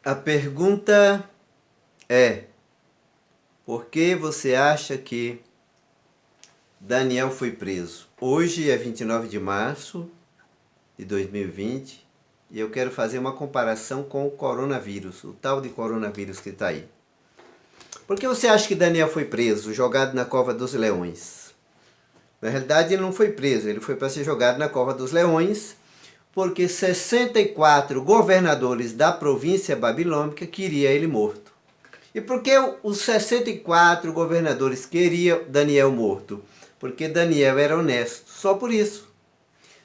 A pergunta é: por que você acha que Daniel foi preso? Hoje é 29 de março de 2020 e eu quero fazer uma comparação com o coronavírus, o tal de coronavírus que está aí. Por que você acha que Daniel foi preso, jogado na cova dos leões? Na realidade, ele não foi preso, ele foi para ser jogado na cova dos leões, porque 64 governadores da província babilônica queriam ele morto. E por que os 64 governadores queriam Daniel morto? Porque Daniel era honesto, só por isso.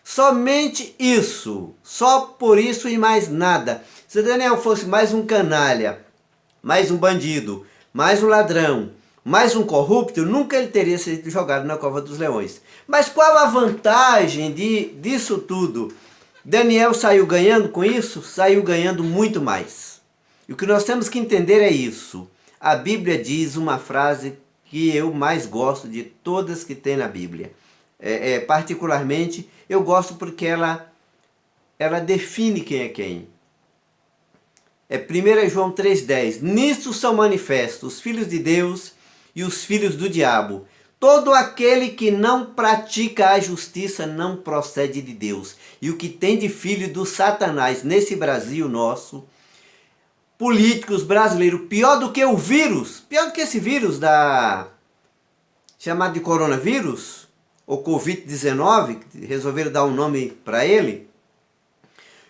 Somente isso, só por isso e mais nada. Se Daniel fosse mais um canalha, mais um bandido, mais um ladrão, mais um corrupto, nunca ele teria sido jogado na cova dos leões. Mas qual a vantagem disso tudo? Daniel saiu ganhando com isso? Saiu ganhando muito mais. E o que nós temos que entender é isso. A Bíblia diz uma frase que eu mais gosto de todas que tem na Bíblia. Particularmente, eu gosto porque ela define quem é quem. É 1 João 3,10. Nisto são manifestos os filhos de Deus e os filhos do diabo. Todo aquele que não pratica a justiça não procede de Deus. E o que tem de filho do Satanás nesse Brasil nosso, políticos brasileiros, pior do que o vírus, pior do que esse vírus chamado de coronavírus, ou Covid-19, que resolveram dar um nome para ele.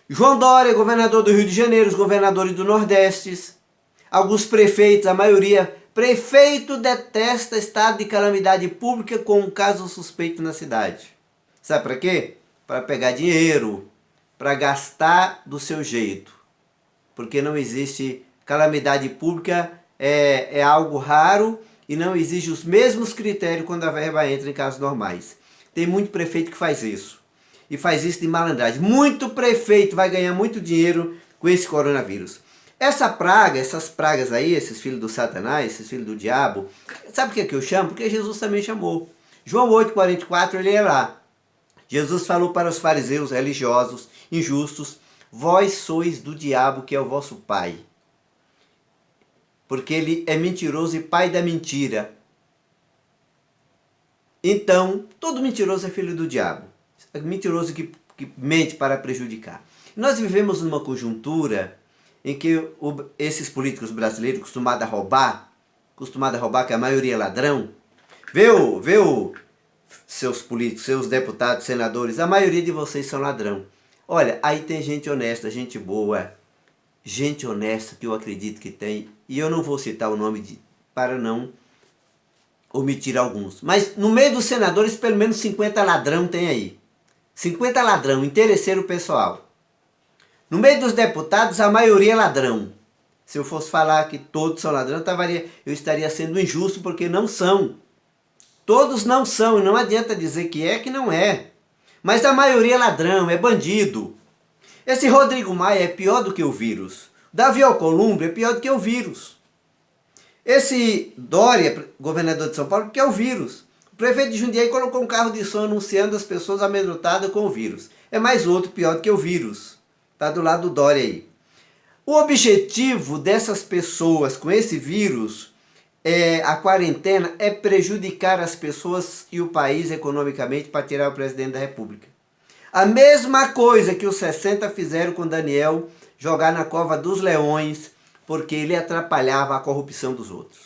João Dória, governador do Rio de Janeiro, os governadores do Nordeste, alguns prefeitos, a maioria. Prefeito detesta estado de calamidade pública com um caso suspeito na cidade. Sabe para quê? Para pegar dinheiro, para gastar do seu jeito. Porque não existe calamidade pública, é algo raro e não exige os mesmos critérios quando a verba entra em casos normais. Tem muito prefeito que faz isso. E faz isso de malandragem. Muito prefeito vai ganhar muito dinheiro com esse coronavírus. Essa praga, essas pragas aí, esses filhos do Satanás, esses filhos do diabo, sabe o que eu chamo? Porque Jesus também chamou. João 8,44, ele é lá. Jesus falou para os fariseus religiosos, injustos: vós sois do diabo, que é o vosso pai. Porque ele é mentiroso e pai da mentira. Então, todo mentiroso é filho do diabo. É mentiroso que mente para prejudicar. Nós vivemos numa conjuntura em que esses políticos brasileiros acostumados a roubar, que a maioria é ladrão, vê seus políticos, seus deputados, senadores, a maioria de vocês são ladrão. Olha, aí tem gente honesta, gente boa, gente honesta que eu acredito que tem, e eu não vou citar o nome para não omitir alguns. Mas no meio dos senadores, pelo menos 50 ladrão tem aí. 50 ladrão, interesseiro pessoal. No meio dos deputados, a maioria é ladrão. Se eu fosse falar que todos são ladrões, eu estaria sendo injusto, porque não são. Todos não são, e não adianta dizer que não é. Mas a maioria é ladrão, é bandido. Esse Rodrigo Maia é pior do que o vírus. Davi Alcolumbre é pior do que o vírus. Esse Dória, governador de São Paulo, que é o vírus. O prefeito de Jundiaí colocou um carro de som anunciando as pessoas amedrontadas com o vírus. É mais outro pior do que o vírus. Está do lado do Dória aí. O objetivo dessas pessoas com esse vírus, a quarentena, é prejudicar as pessoas e o país economicamente para tirar o presidente da República. A mesma coisa que os 60 fizeram com Daniel, jogar na cova dos leões, porque ele atrapalhava a corrupção dos outros.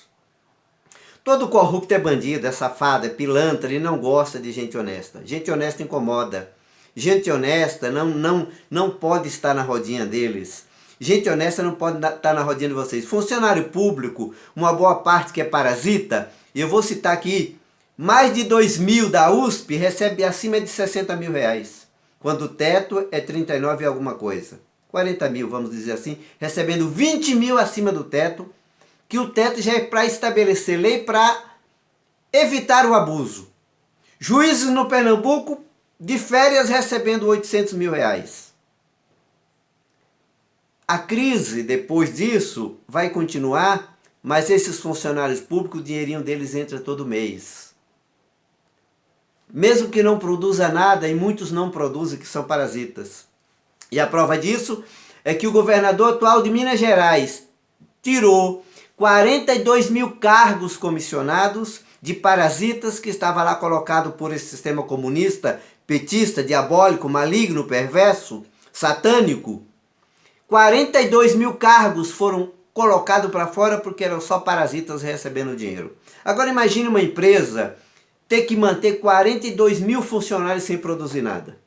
Todo corrupto é bandido, é safado, é pilantra e não gosta de gente honesta. Gente honesta incomoda. Gente honesta não pode estar na rodinha deles. Gente honesta não pode estar na rodinha de vocês. Funcionário público, uma boa parte que é parasita, e eu vou citar aqui, mais de 2.000 da USP recebe acima de 60 mil reais. Quando o teto é 39 e alguma coisa. 40 mil, vamos dizer assim, recebendo 20 mil acima do teto, que o teto já é para estabelecer lei para evitar o abuso. Juízes no Pernambuco de férias recebendo 800 mil reais. A crise, depois disso, vai continuar, mas esses funcionários públicos, o dinheirinho deles entra todo mês. Mesmo que não produza nada, e muitos não produzem, que são parasitas. E a prova disso é que o governador atual de Minas Gerais tirou 42 mil cargos comissionados de parasitas que estava lá colocado por esse sistema comunista, petista, diabólico, maligno, perverso, satânico. 42 mil cargos foram colocados para fora porque eram só parasitas recebendo dinheiro. Agora imagine uma empresa ter que manter 42 mil funcionários sem produzir nada.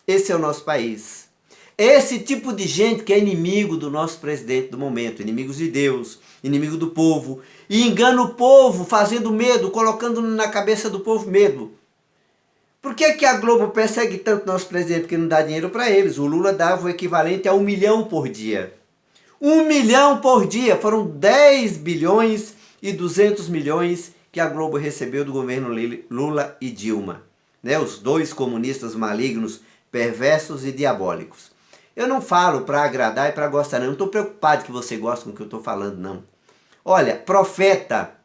Esse é o nosso país. Esse tipo de gente que é inimigo do nosso presidente do momento, inimigos de Deus, inimigo do povo, e engana o povo fazendo medo, colocando na cabeça do povo medo. Por que a Globo persegue tanto nosso presidente que não dá dinheiro para eles? O Lula dava o equivalente a 1 milhão por dia. 1 milhão por dia, foram 10 bilhões e 200 milhões que a Globo recebeu do governo Lula e Dilma. Né? Os dois comunistas malignos, perversos e diabólicos. Eu não falo para agradar e para gostar, não. Eu não estou preocupado que você goste com o que eu estou falando, não. Olha, profeta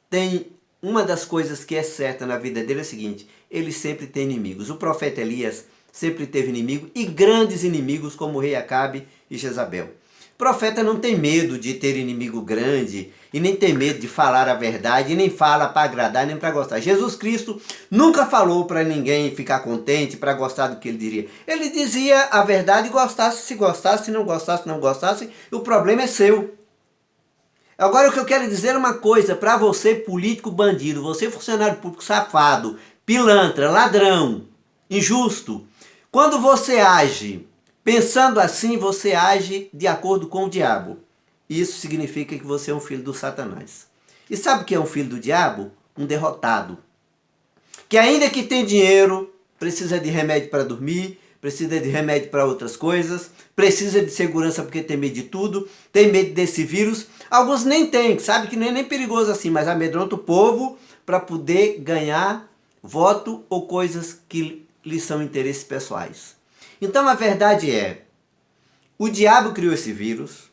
tem uma das coisas que é certa na vida dele é o seguinte, ele sempre tem inimigos. O profeta Elias sempre teve inimigo e grandes inimigos como o rei Acabe e Jezabel. O profeta não tem medo de ter inimigo grande e nem tem medo de falar a verdade, e nem fala para agradar, nem para gostar. Jesus Cristo nunca falou para ninguém ficar contente, para gostar do que ele diria. Ele dizia a verdade e gostasse, se gostasse, se não gostasse, não gostasse, o problema é seu. Agora o que eu quero dizer é uma coisa, para você político bandido, você funcionário público safado, pilantra, ladrão, injusto, quando você age pensando assim, você age de acordo com o diabo. Isso significa que você é um filho do Satanás. E sabe o que é um filho do diabo? Um derrotado. Que ainda que tem dinheiro, precisa de remédio para dormir, precisa de remédio para outras coisas, precisa de segurança porque tem medo de tudo, tem medo desse vírus. Alguns nem têm, sabe que não é nem perigoso assim, mas amedronta o povo para poder ganhar voto ou coisas que lhe são interesses pessoais. Então a verdade é, o diabo criou esse vírus,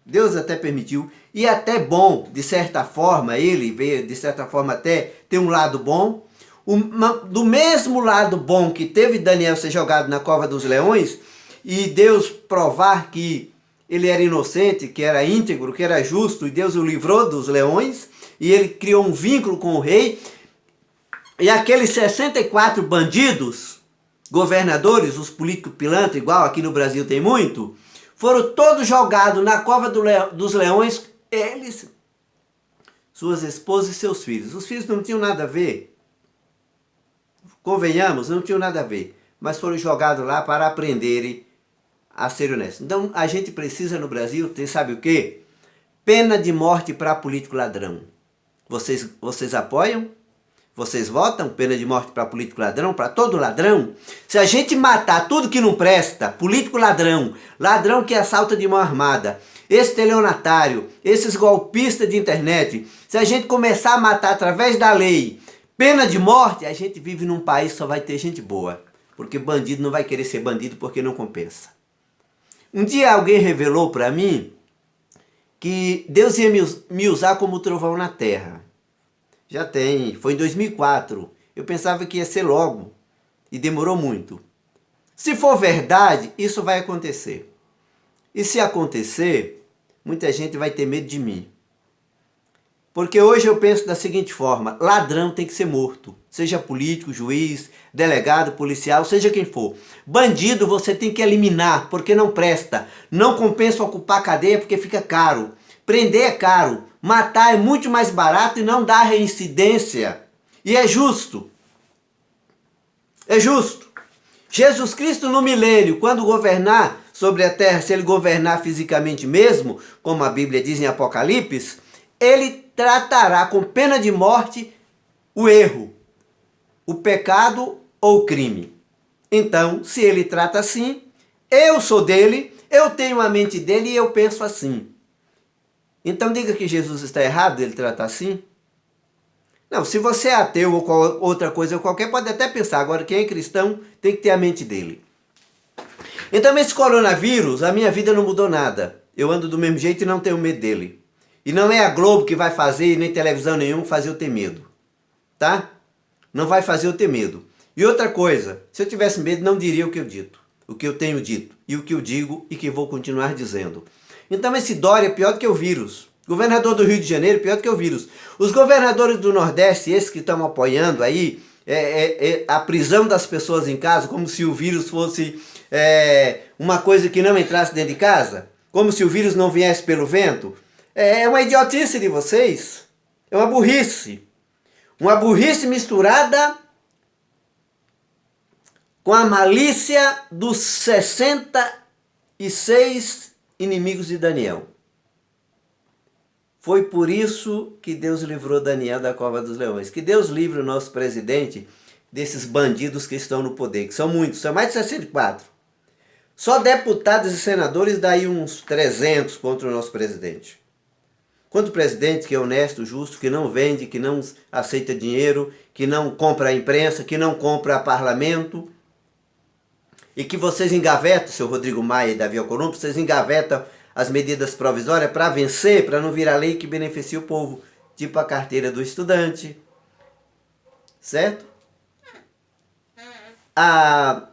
Deus até permitiu, e até bom, de certa forma, ele veio de certa forma até ter um lado bom. Do mesmo lado bom que teve Daniel ser jogado na cova dos leões, e Deus provar que ele era inocente, que era íntegro, que era justo, e Deus o livrou dos leões, e ele criou um vínculo com o rei, e aqueles 64 bandidos, governadores, os políticos pilantras, igual aqui no Brasil tem muito, foram todos jogados na cova dos leões, eles, suas esposas e seus filhos. Os filhos não tinham nada a ver, convenhamos, não tinham nada a ver, mas foram jogados lá para aprenderem a ser honestos. Então a gente precisa no Brasil ter, sabe o quê? Pena de morte para político ladrão. Vocês apoiam? Vocês votam pena de morte para político ladrão, para todo ladrão? Se a gente matar tudo que não presta, político ladrão, ladrão que assalta de mão armada, estelionatário, esses golpistas de internet, se a gente começar a matar através da lei, pena de morte, a gente vive num país que só vai ter gente boa. Porque bandido não vai querer ser bandido porque não compensa. Um dia alguém revelou para mim que Deus ia me usar como trovão na terra. Já tem, foi em 2004. Eu pensava que ia ser logo e demorou muito. Se for verdade, isso vai acontecer. E se acontecer, muita gente vai ter medo de mim. Porque hoje eu penso da seguinte forma, ladrão tem que ser morto. Seja político, juiz, delegado, policial, seja quem for. Bandido você tem que eliminar, porque não presta. Não compensa ocupar cadeia porque fica caro. Prender é caro. Matar é muito mais barato e não dá reincidência. E é justo. É justo. Jesus Cristo no milênio, quando governar sobre a terra, se ele governar fisicamente mesmo, como a Bíblia diz em Apocalipse, ele tratará com pena de morte o erro, o pecado ou o crime. Então, se ele trata assim, eu sou dele, eu tenho a mente dele e eu penso assim. Então diga que Jesus está errado dele tratar assim? Não, se você é ateu ou outra coisa qualquer, pode até pensar. Agora, quem é cristão tem que ter a mente dele. Então, esse coronavírus, a minha vida não mudou nada. Eu ando do mesmo jeito e não tenho medo dele. E não é a Globo que vai fazer, nem televisão nenhuma, fazer eu ter medo. Tá? Não vai fazer eu ter medo. E outra coisa, se eu tivesse medo, não diria o que eu dito. o que eu tenho dito e o que eu digo e que vou continuar dizendo. Então esse Dória é pior do que o vírus. Governador do Rio de Janeiro, pior do que o vírus. Os governadores do Nordeste, esses que estão apoiando aí a prisão das pessoas em casa, como se o vírus fosse uma coisa que não entrasse dentro de casa, como se o vírus não viesse pelo vento, é uma idiotice de vocês. É uma burrice. Uma burrice misturada com a malícia dos 66 inimigos de Daniel. Foi por isso que Deus livrou Daniel da cova dos leões. Que Deus livre o nosso presidente desses bandidos que estão no poder, que são muitos, são mais de 64. Só deputados e senadores daí uns 300 contra o nosso presidente. Quanto presidente que é honesto, justo, que não vende, que não aceita dinheiro, que não compra a imprensa, que não compra parlamento, e que vocês engavetam, seu Rodrigo Maia e Davi Alcolumbre, vocês engavetam as medidas provisórias para vencer, para não virar lei que beneficie o povo, tipo a carteira do estudante, certo? A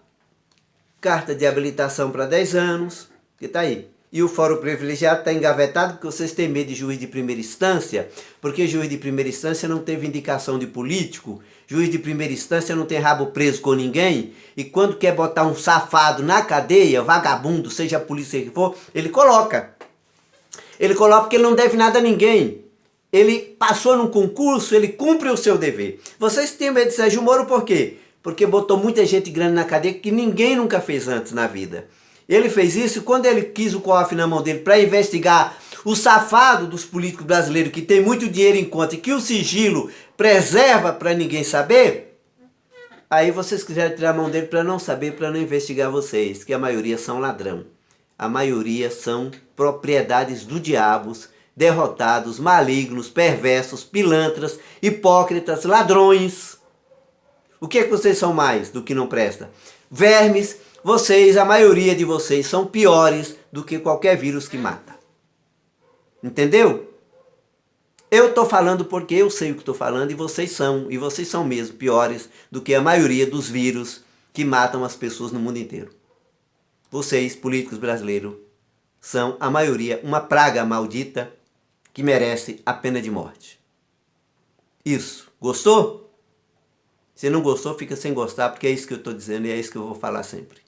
carta de habilitação para 10 anos, que está aí. E o fórum privilegiado está engavetado porque vocês têm medo de juiz de primeira instância, porque juiz de primeira instância não teve indicação de político, juiz de primeira instância não tem rabo preso com ninguém, e quando quer botar um safado na cadeia, vagabundo, seja a polícia que for, ele coloca. Ele coloca porque ele não deve nada a ninguém. Ele passou num concurso, ele cumpre o seu dever. Vocês têm medo de Sérgio Moro por quê? Porque botou muita gente grande na cadeia que ninguém nunca fez antes na vida. Ele fez isso quando ele quis o cofre na mão dele para investigar o safado dos políticos brasileiros que tem muito dinheiro em conta e que o sigilo preserva para ninguém saber. Aí vocês quiseram tirar a mão dele para não saber, para não investigar vocês, que a maioria são ladrão. A maioria são propriedades do diabo, derrotados, malignos, perversos, pilantras, hipócritas, ladrões. O que é que vocês são mais do que não presta? Vermes. Vocês, a maioria de vocês, são piores do que qualquer vírus que mata. Entendeu? Eu estou falando porque eu sei o que estou falando e vocês são mesmo piores do que a maioria dos vírus que matam as pessoas no mundo inteiro. Vocês, políticos brasileiros, são, a maioria, uma praga maldita que merece a pena de morte. Isso. Gostou? Se não gostou, fica sem gostar, porque é isso que eu estou dizendo e é isso que eu vou falar sempre.